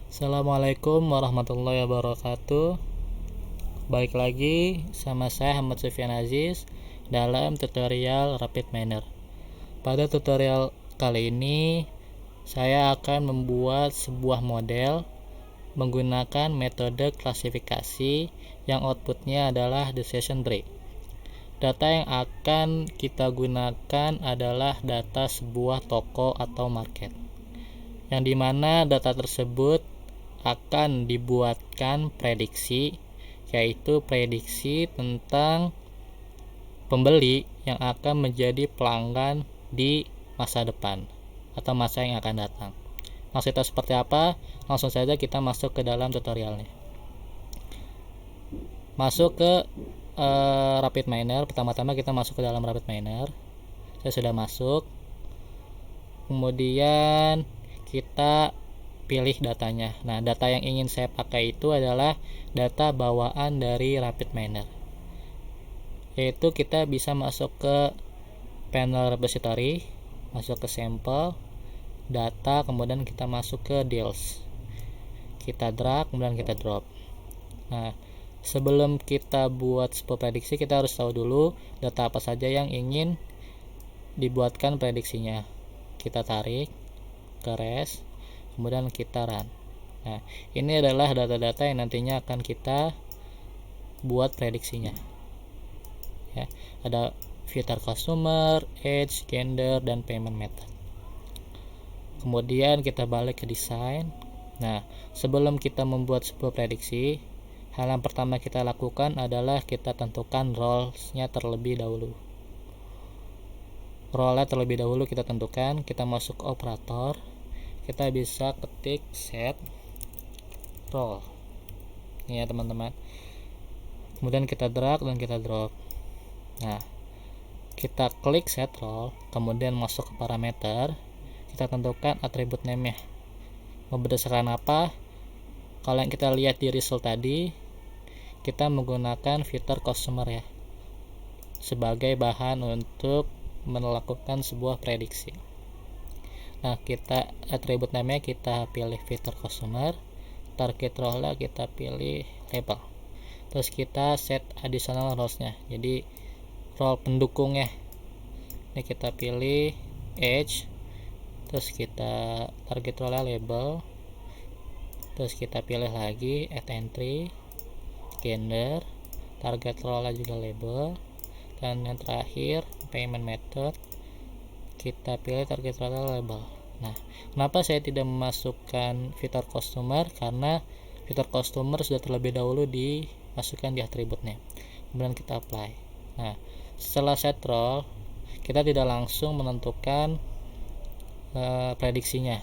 Assalamualaikum warahmatullahi wabarakatuh. Balik lagi sama saya Ahmad Sufyan Aziz dalam tutorial Rapid Miner. Pada tutorial kali ini saya akan membuat sebuah model menggunakan metode klasifikasi yang outputnya adalah decision tree. Data yang akan kita gunakan adalah data sebuah toko atau market, yang dimana data tersebut akan dibuatkan prediksi, yaitu prediksi tentang pembeli yang akan menjadi pelanggan di masa depan atau masa yang akan datang. Maksudnya seperti apa? Langsung saja kita masuk ke dalam tutorialnya. Masuk ke Rapid Miner. Pertama-tama kita masuk ke dalam Rapid Miner. Saya sudah masuk. Kemudian kita pilih datanya. Nah, data yang ingin saya pakai itu adalah data bawaan dari Rapid Miner. Yaitu kita bisa masuk ke panel repository, masuk ke sampel, data, kemudian kita masuk ke deals. Kita drag, kemudian kita drop. Nah, sebelum kita buat sebuah prediksi, kita harus tahu dulu data apa saja yang ingin dibuatkan prediksinya. Kita tarik ke res, kemudian kita run. Nah, ini adalah data-data yang nantinya akan kita buat prediksinya. Ya, ada filter customer, age, gender, dan payment method. Kemudian kita balik ke desain. Nah, sebelum kita membuat sebuah prediksi, hal yang pertama kita lakukan adalah kita tentukan roles-nya terlebih dahulu. Role-nya terlebih dahulu kita tentukan, kita masuk ke operator, kita bisa ketik set role. Ini ya teman-teman. Kemudian kita drag dan kita drop. Nah, kita klik set role, kemudian masuk ke parameter, kita tentukan atribut name-nya. Mau berdasarkan apa? Kalau yang kita lihat di result tadi, kita menggunakan filter customer ya, sebagai bahan untuk melakukan sebuah prediksi. Nah, kita atribut name-nya kita pilih filter customer, target role kita pilih label. Terus kita set additional roles-nya. Jadi role pendukungnya. Ini kita pilih age. Terus kita target role label. Terus kita pilih lagi add entry, gender, target role juga label, dan yang terakhir payment method kita pilih target role label. Nah, kenapa saya tidak memasukkan fitur customer? Karena fitur customer sudah terlebih dahulu dimasukkan di atributnya. Kemudian kita apply. Nah, setelah set role, kita tidak langsung menentukan prediksinya.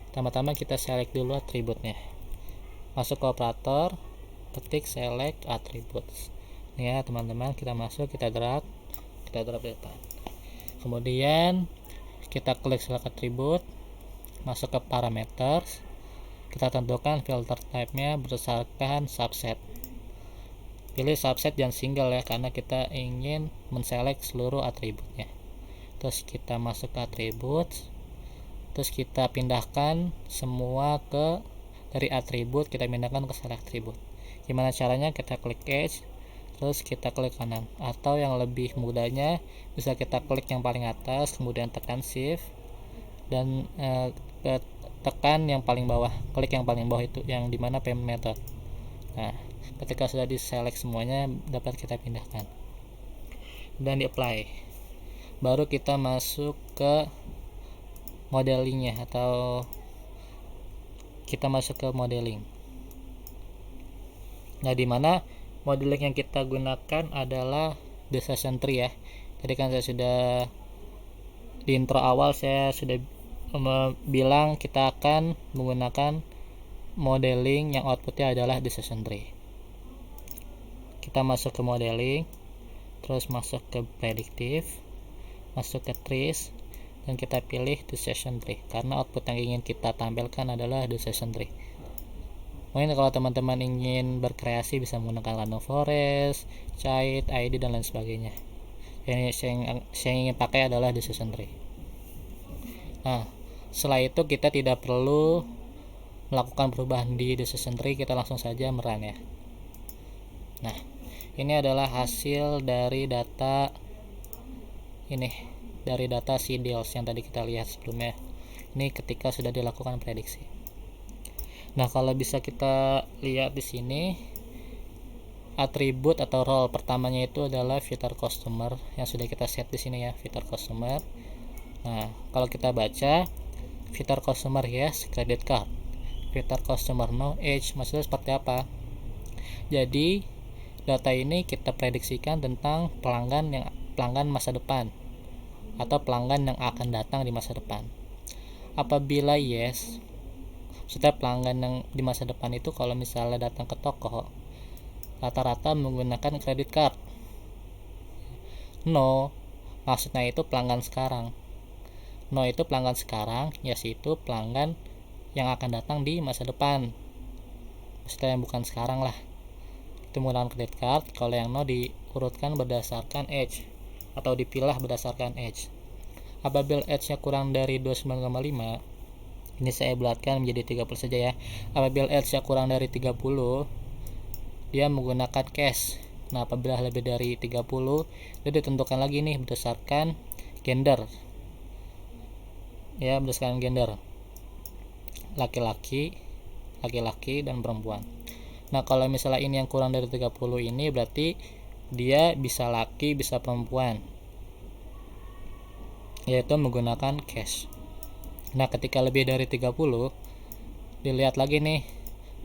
Pertama-tama kita select dulu atributnya. Masuk ke operator, ketik select attributes. Ini ya teman-teman, kita masuk, kita drag di depan. Kemudian kita klik select attribute, masuk ke parameters, kita tentukan filter type-nya berdasarkan subset. Pilih subset dan single ya, karena kita ingin menselect seluruh atributnya. Terus kita masuk ke attributes, terus kita pindahkan semua dari atribut, kita pindahkan ke select attribute. Gimana caranya? Kita klik edge, terus kita klik kanan, atau yang lebih mudahnya bisa kita klik yang paling atas, kemudian tekan shift dan tekan yang paling bawah, klik yang paling bawah itu yang dimana payment method. Nah, ketika sudah di select semuanya, dapat kita pindahkan dan di apply. Baru kita masuk ke modelingnya, atau kita masuk ke modeling. Nah, dimana modeling yang kita gunakan adalah decision tree ya. Tadi kan saya sudah di intro awal saya sudah bilang kita akan menggunakan modeling yang outputnya adalah decision tree. Kita masuk ke modeling, terus masuk ke predictive, masuk ke trees, dan kita pilih decision tree karena output yang ingin kita tampilkan adalah decision tree. Mungkin kalau teman-teman ingin berkreasi bisa menggunakan random forest, child, id, dan lain sebagainya. Yang saya ingin pakai adalah decision tree. Nah, setelah itu kita tidak perlu melakukan perubahan di decision tree, kita langsung saja merun ya. Nah, ini adalah hasil dari data si deals yang tadi kita lihat sebelumnya. Ini ketika sudah dilakukan prediksi. Nah, kalau bisa kita lihat di sini, atribut atau role pertamanya itu adalah filter customer yang sudah kita set di sini ya, filter customer. Nah, kalau kita baca filter customer yes credit card, filter customer no age, maksudnya seperti apa? Jadi data ini kita prediksikan tentang pelanggan masa depan atau pelanggan yang akan datang di masa depan. Apabila yes, maksudnya pelanggan yang di masa depan itu kalau misalnya datang ke toko rata-rata menggunakan credit card. No, maksudnya itu pelanggan sekarang. No itu pelanggan sekarang, yes itu pelanggan yang akan datang di masa depan. Maksudnya yang bukan sekarang lah. Itu menggunakan credit card. Kalau yang no diurutkan berdasarkan age atau dipilah berdasarkan age. Apabila age-nya kurang dari 29,5, ini saya bulatkan menjadi 30 saja ya. Apabila age-nya kurang dari 30, dia menggunakan cash. Nah, apabila lebih dari 30, dia ditentukan lagi nih berdasarkan gender. Ya, berdasarkan gender. Laki-laki dan perempuan. Nah, kalau misalnya ini yang kurang dari 30 ini berarti dia bisa laki, bisa perempuan. Yaitu menggunakan cash. Nah, ketika lebih dari 30, dilihat lagi nih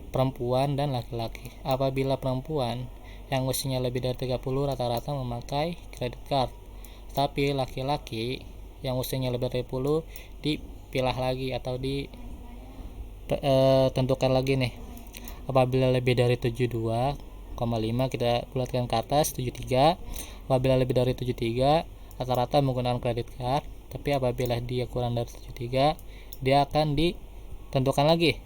perempuan dan laki-laki. Apabila perempuan yang usianya lebih dari 30 rata-rata memakai credit card. Tapi laki-laki yang usianya lebih dari 30 dipilah lagi atau ditentukan lagi nih. Apabila lebih dari 72,5 kita bulatkan ke atas 73. Apabila lebih dari 73 rata-rata menggunakan credit card. Tapi apabila dia kurang dari 73 dia akan ditentukan lagi.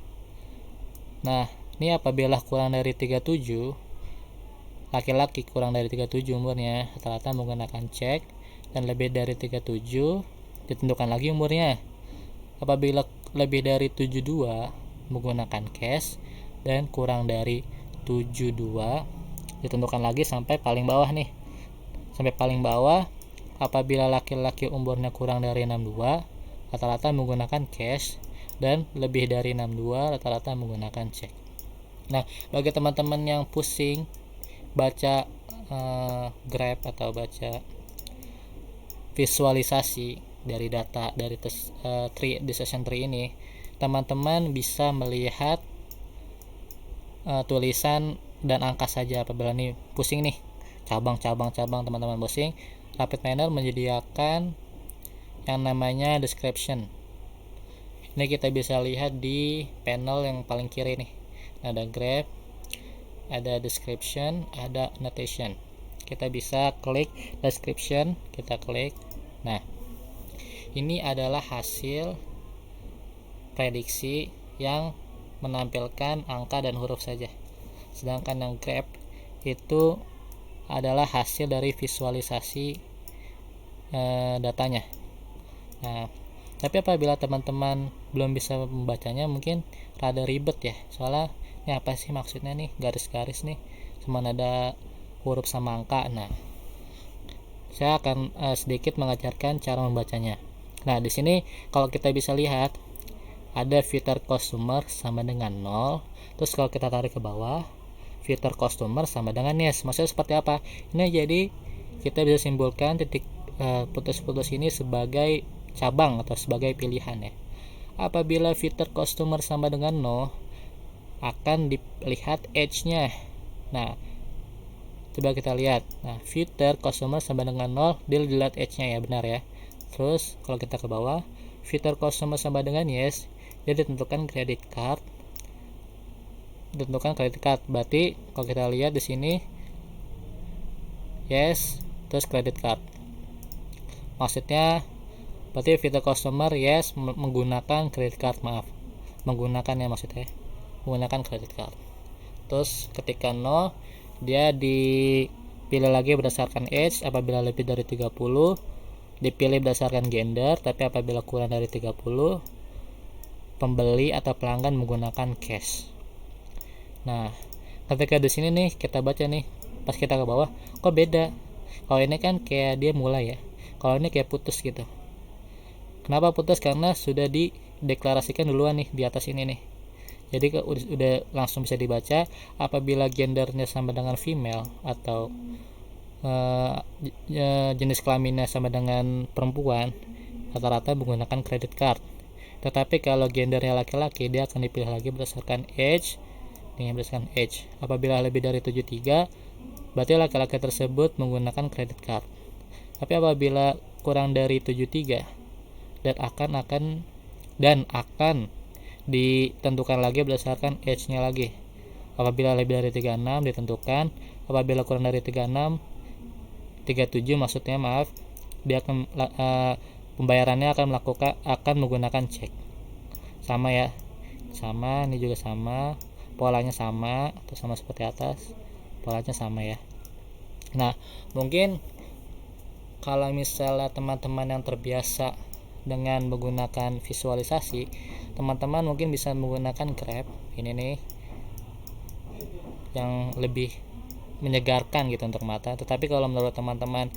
Nah, ini apabila kurang dari 37, laki-laki kurang dari 37 umurnya rata-rata menggunakan cek, dan lebih dari 37 ditentukan lagi umurnya. Apabila lebih dari 72 menggunakan cash, dan kurang dari 72 ditentukan lagi sampai paling bawah nih. Sampai paling bawah, apabila laki-laki umurnya kurang dari 62 rata-rata menggunakan cash, dan lebih dari 62 rata-rata menggunakan cek. Nah, bagi teman-teman yang pusing baca graph atau baca visualisasi dari data dari decision tree ini, teman-teman bisa melihat tulisan dan angka saja. Apabila nih pusing nih, cabang teman-teman pusing, RapidMiner menyediakan yang namanya description. Ini kita bisa lihat di panel yang paling kiri nih. Ada graph, ada description, ada annotation. Kita bisa klik description, kita klik. Nah, ini adalah hasil prediksi yang menampilkan angka dan huruf saja. Sedangkan yang graph itu adalah hasil dari visualisasi datanya. Nah, tapi apabila teman-teman belum bisa membacanya, mungkin rada ribet ya. Soalnya ini apa sih maksudnya nih garis-garis nih, cuma ada huruf sama angka. Nah, saya akan sedikit mengajarkan cara membacanya. Nah, di sini kalau kita bisa lihat ada filter customer sama dengan 0. Terus kalau kita tarik ke bawah, filter customer sama dengan yes. Maksudnya seperti apa? Ini jadi kita bisa simpulkan titik putus-putus ini sebagai cabang atau sebagai pilihan ya. Apabila filter customer sama dengan 0, akan dilihat age-nya. Nah, coba kita lihat. Nah, filter customer sama dengan 0, dia dilihat age-nya ya, benar ya. Terus kalau kita ke bawah, filter customer sama dengan yes, dia ditentukan credit card. Berarti kalau kita lihat di sini yes, terus credit card. Maksudnya berarti filter customer yes menggunakan credit card, menggunakan ya maksudnya menggunakan credit card. Terus ketika 0 dia dipilih lagi berdasarkan age. Apabila lebih dari 30 dipilih berdasarkan gender, tapi apabila kurang dari 30 pembeli atau pelanggan menggunakan cash. Nah, ketika di sini nih kita baca nih, pas kita ke bawah, kok beda? Kalau ini kan kayak dia mulai ya, kalau ini kayak putus gitu. Kenapa putus? Karena sudah dideklarasikan duluan nih di atas ini nih. Jadi udah langsung bisa dibaca apabila gendernya sama dengan female atau jenis kelaminnya sama dengan perempuan, rata-rata menggunakan credit card. Tetapi kalau gendernya laki-laki, dia akan dipilih lagi berdasarkan age. Ini berdasarkan age. Apabila lebih dari 73, berarti laki-laki tersebut menggunakan credit card. Tapi apabila kurang dari 73 dan akan ditentukan lagi berdasarkan age-nya lagi. Apabila lebih dari 36 ditentukan, apabila kurang dari 37 maksudnya dia akan pembayarannya akan menggunakan cek. Sama ya, sama, ini juga sama, polanya sama atau sama seperti atas, polanya sama ya. Nah, mungkin kalau misalnya teman-teman yang terbiasa dengan menggunakan visualisasi, teman-teman mungkin bisa menggunakan Grab ini nih yang lebih menyegarkan gitu untuk mata. Tetapi kalau menurut teman-teman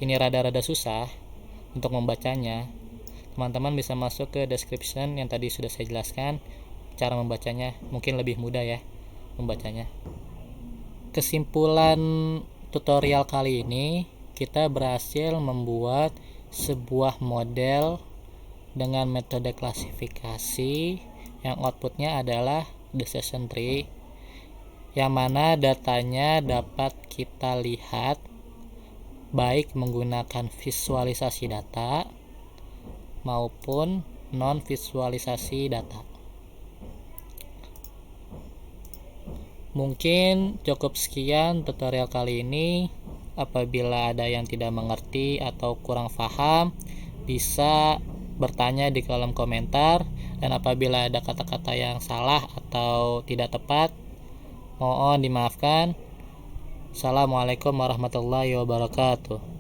ini rada-rada susah untuk membacanya, teman-teman bisa masuk ke description yang tadi sudah saya jelaskan cara membacanya, mungkin lebih mudah ya membacanya. Kesimpulan tutorial kali ini, kita berhasil membuat sebuah model dengan metode klasifikasi yang outputnya adalah decision tree, yang mana datanya dapat kita lihat baik menggunakan visualisasi data maupun non visualisasi data. Mungkin cukup sekian tutorial kali ini. Apabila ada yang tidak mengerti atau kurang paham, bisa bertanya di kolom komentar, dan apabila ada kata-kata yang salah atau tidak tepat, mohon dimaafkan. Assalamualaikum warahmatullahi wabarakatuh.